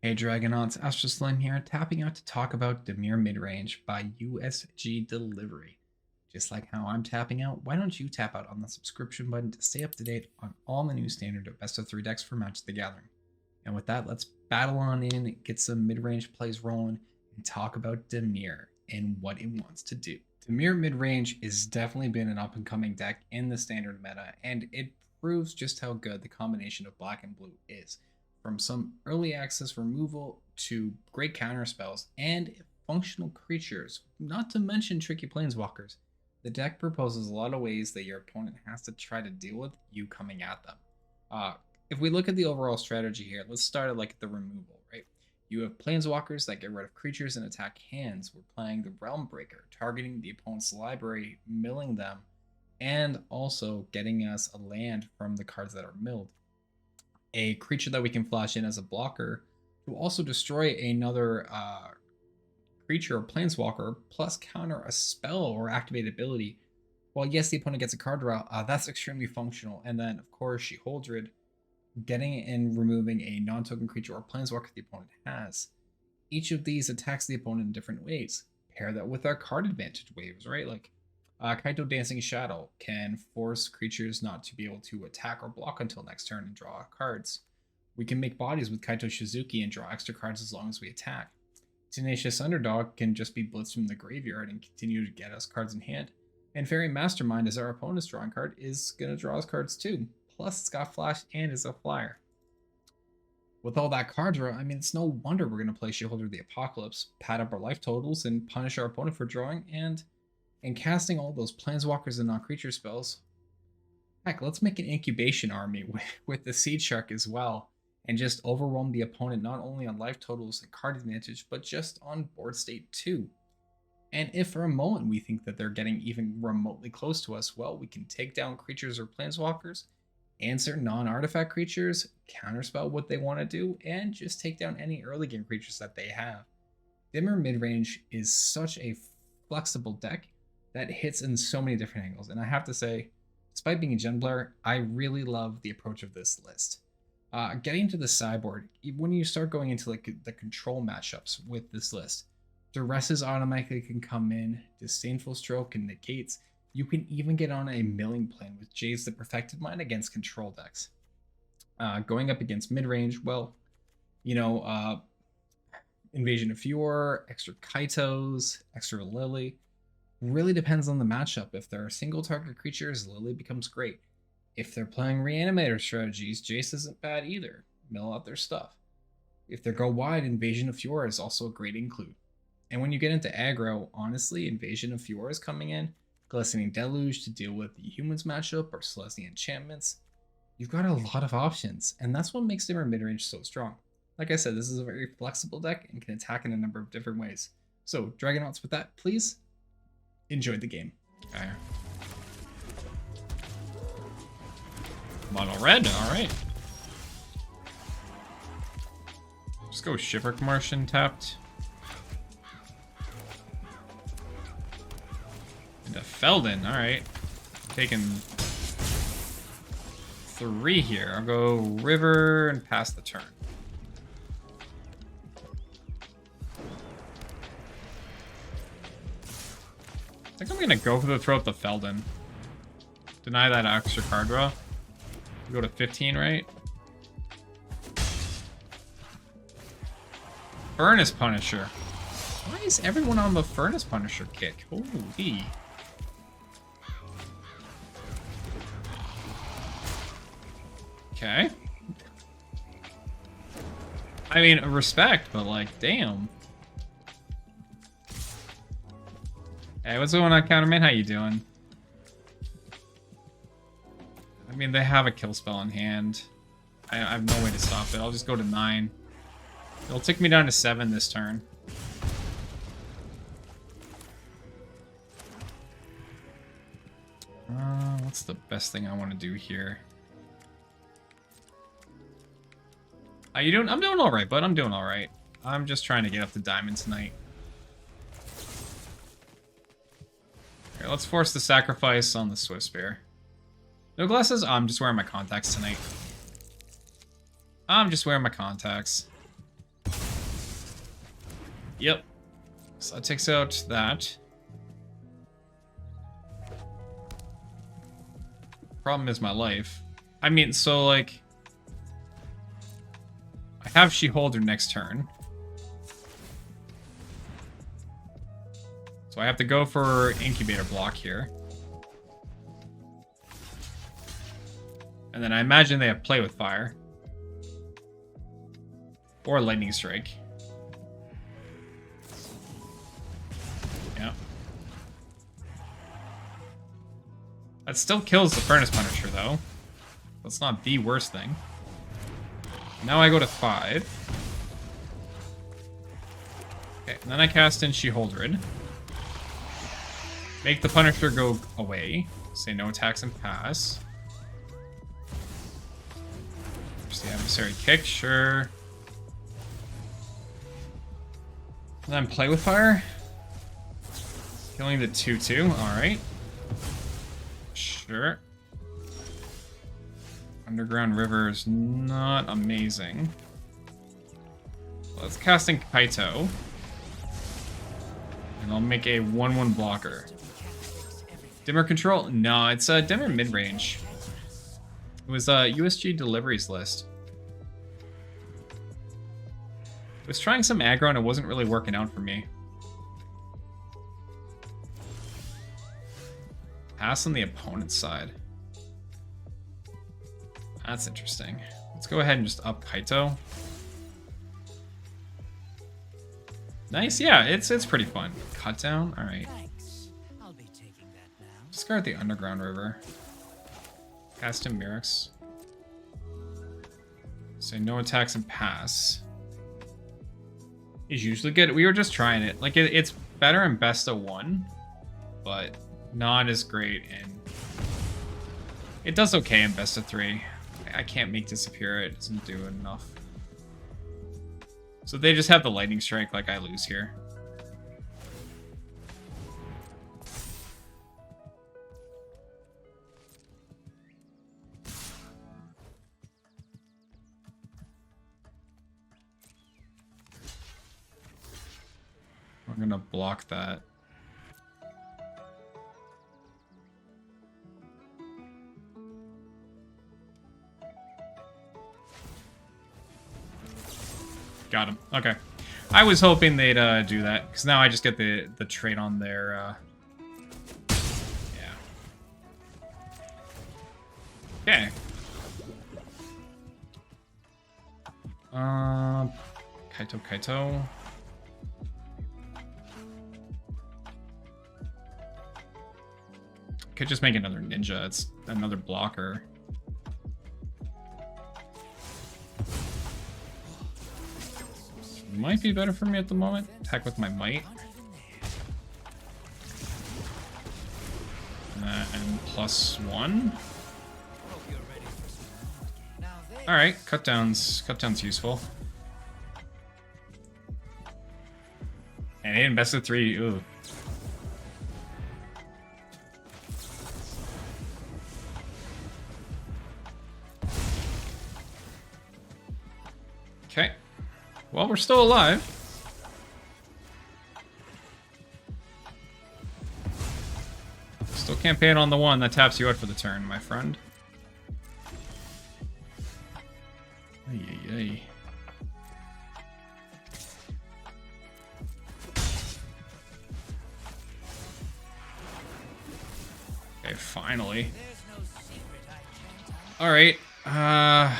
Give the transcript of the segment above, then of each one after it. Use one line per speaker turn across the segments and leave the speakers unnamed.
Hey Dragonauts, Astralsflame here, tapping out to talk about Dimir Midrange by USG Delivery. Just like how I'm tapping out, why don't you tap out on the subscription button to stay up to date on all the new standard best of 3 decks for Magic the Gathering. And with that, let's battle on in, get some mid-range plays rolling, and talk about Dimir and what it wants to do. Dimir Midrange has definitely been an up-and-coming deck in the standard meta, and it proves just how good the combination of black and blue is. From some early access removal to great counter spells and functional creatures, not to mention tricky planeswalkers, the deck proposes a lot of ways that your opponent has to try to deal with you coming at them. If we look at the overall strategy here, let's start at like the removal, right? You have planeswalkers that get rid of creatures and attack hands. We're playing the Realmbreaker, targeting the opponent's library, milling them, and also getting us a land from the cards that are milled. A creature that we can flash in as a blocker to also destroy another creature or planeswalker, plus counter a spell or activate ability. Well, yes, the opponent gets a card draw. That's extremely functional. And then, of course, Sheoldred, getting and removing a non-token creature or planeswalker the opponent has. Each of these attacks the opponent in different ways. Pair that with our card advantage waves, right? Like Kaito Dancing Shadow can force creatures not to be able to attack or block until next turn and draw cards. We can make bodies with Kaito Shizuki and draw extra cards as long as we attack. Tenacious Underdog can just be blitzed from the graveyard and continue to get us cards in hand. And Faerie Mastermind, as our opponent's drawing card, is going to draw us cards too. Plus, it's got flash and is a flyer. With all that card draw, I mean, it's no wonder we're going to play Sheoldred the Apocalypse, pad up our life totals, and punish our opponent for drawing, and casting all those planeswalkers and non-creature spells. Heck, let's make an incubation army with the Seedshark as well, and just overwhelm the opponent not only on life totals and card advantage, but just on board state too. And if for a moment we think that they're getting even remotely close to us, well, we can take down creatures or planeswalkers, answer non-artifact creatures, counterspell what they want to do, and just take down any early game creatures that they have. Dimir Midrange is such a flexible deck that hits in so many different angles. And I have to say, despite being a Gen player, I really love the approach of this list. Getting to the sideboard, when you start going into like the control matchups with this list, Duresses automatically can come in, Disdainful Stroke and Negates. You can even get on a milling plane with Jade's the Perfected Mind against control decks. Going up against mid-range, well, you know, Invasion of Fjord, extra Kaitos, extra Lily. Really depends on the matchup. If there are single target creatures, Lily becomes great. If they're playing reanimator strategies, Jace isn't bad either. Mill out their stuff. If they go wide, Invasion of Fjord is also a great include. And when you get into aggro, honestly, Invasion of Fjord is coming in, Glistening Deluge to deal with the humans matchup or Celestial Enchantments. You've got a lot of options, and that's what makes Dimir Midrange so strong. Like I said, this is a very flexible deck and can attack in a number of different ways. So, Dragonauts, with that, please enjoy the game.
Okay. Mono red, alright. Just go Shipwreck Martian tapped. And a Feldon, alright. Taking 3 here. I'll go River and pass the turn. I think I'm gonna go for the throw at the Feldon. Deny that extra card draw. Go to 15, right? Furnace Punisher. Why is everyone on the Furnace Punisher kick? Holy. Okay. I mean, respect, but like, damn. Hey, what's going on, Counterman? How you doing? I mean, they have a kill spell in hand. I have no way to stop it. I'll just go to 9. It'll take me down to 7 this turn. What's the best thing I want to do here? How you doing? I'm doing all right, bud. I'm doing all right. I'm just trying to get up to diamond tonight. Okay, let's force the sacrifice on the Swift Spear. No glasses? Oh, I'm just wearing my contacts tonight. I'm just wearing my contacts. Yep. So that takes out that. Problem is my life. I mean, so like... I have Sheoldred next turn. So I have to go for Incubator block here. And then I imagine they have Play with Fire. Or Lightning Strike. Yeah. That still kills the Furnace Punisher, though. That's not the worst thing. Now I go to 5. Okay, and then I cast in Sheoldred. Make the Punisher go away. Say no attacks and pass. There's the adversary kick, sure. And then Play with Fire. Killing the 2/2, alright. Sure. Underground River is not amazing. Let's cast in Kaito. And I'll make a 1/1 blocker. Dimir Control? No, it's Dimir Midrange. It was USG Delivery's list. I was trying some aggro and it wasn't really working out for me. Pass on the opponent's side. That's interesting. Let's go ahead and just up Kaito. Nice, yeah, it's pretty fun. Cut down, all right. Discard the Underground River. Cast in Mirrex. Say no attacks and pass. Is usually good. We were just trying it. Like it's better in best of 1, but not as great in. It does okay in best of 3. I can't make disappear. It doesn't do enough. So they just have the Lightning Strike. Like I lose here. I'm gonna block that. Got him. Okay. I was hoping they'd do that, because now I just get the trait on their... Yeah. Okay. Kaito. Could just make another ninja. It's another blocker. Might be better for me at the moment. Attack with my might. And +1. Alright, cut down's useful. And in best of 3, ooh. Okay. Well, we're still alive. Still campaign on the one that taps you out for the turn, my friend. Ay. Okay, finally. Alright, I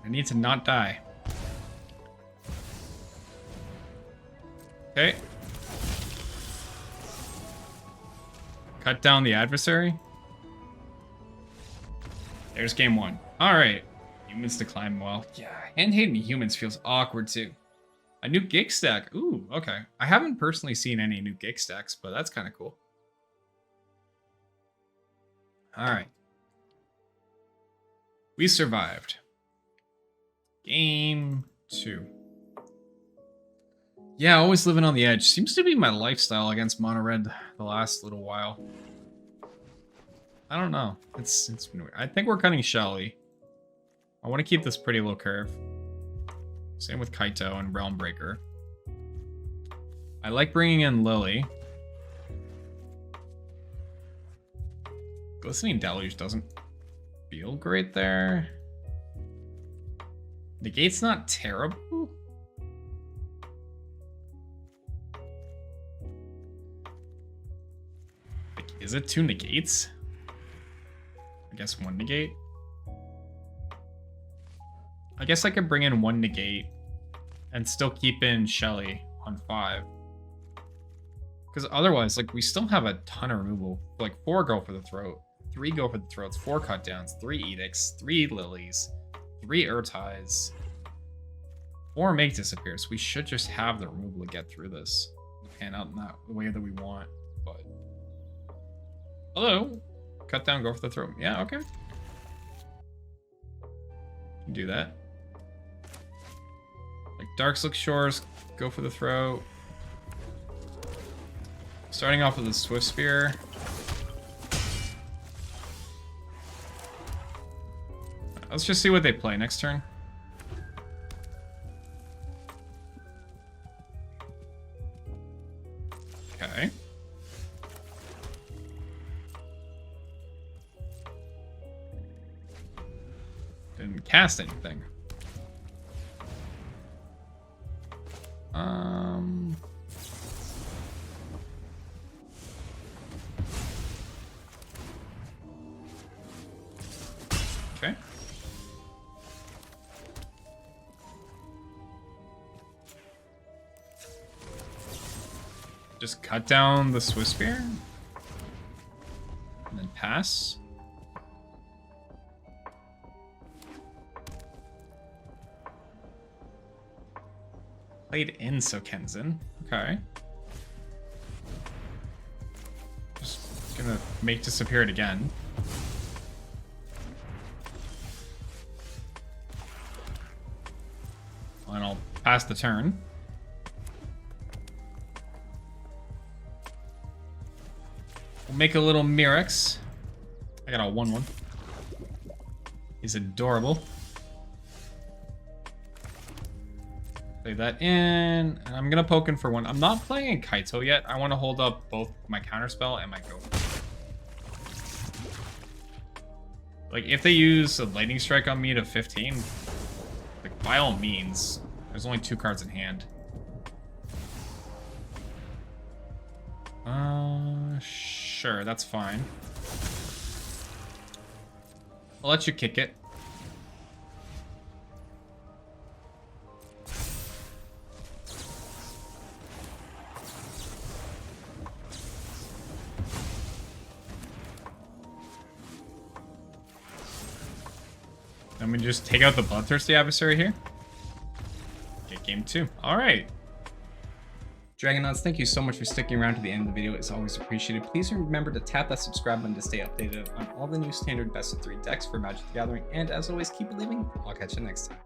need to not die. Okay. Cut down the adversary. There's game 1. Alright. Humans decline well. Yeah, hand-hating humans feels awkward too. A new gig stack. Ooh, okay. I haven't personally seen any new gig stacks, but that's kind of cool. Alright. We survived. Game 2. Yeah, always living on the edge. Seems to be my lifestyle against mono red the last little while. I don't know. It's been weird. I think we're cutting Shelly. I want to keep this pretty low curve. Same with Kaito and Realmbreaker. I like bringing in Lily. Glistening Deluge doesn't feel great there. Negate's not terrible. Like, is it 2 negates? I guess 1 negate. I guess I could bring in 1 negate and still keep in Shelly on 5. Because otherwise, like, we still have a ton of removal. Like, 4 go for the throat, 3 go for the throats, 4 cut downs, 3 edicts, 3 lilies, 3 Ertais, 4 make disappears. We should just have the removal to get through this. Pan out in that the way that we want. But hello, cut down, go for the throat. Yeah, okay. Can do that. Like Darkslick Shores, go for the throat. Starting off with a Swift Spear. Let's just see what they play next turn. Okay. Didn't cast anything. Okay. Just cut down the Swift Spear and then pass. Played in Sokenzen. Okay. Just gonna make disappear it again. And I'll pass the turn. We'll make a little Mirrex. I got a 1/1. He's adorable. Play that in, and I'm gonna poke in for 1. I'm not playing in Kaito yet. I want to hold up both my counterspell and my go. Like, if they use a lightning strike on me to 15, like, by all means. There's only 2 cards in hand. Sure, that's fine. I'll let you kick it. Then we just take out the Bloodthirsty Adversary here. Get game 2. Alright.
Dragonauts, thank you so much for sticking around to the end of the video. It's always appreciated. Please remember to tap that subscribe button to stay updated on all the new standard best of 3 decks for Magic the Gathering. And as always, keep believing. I'll catch you next time.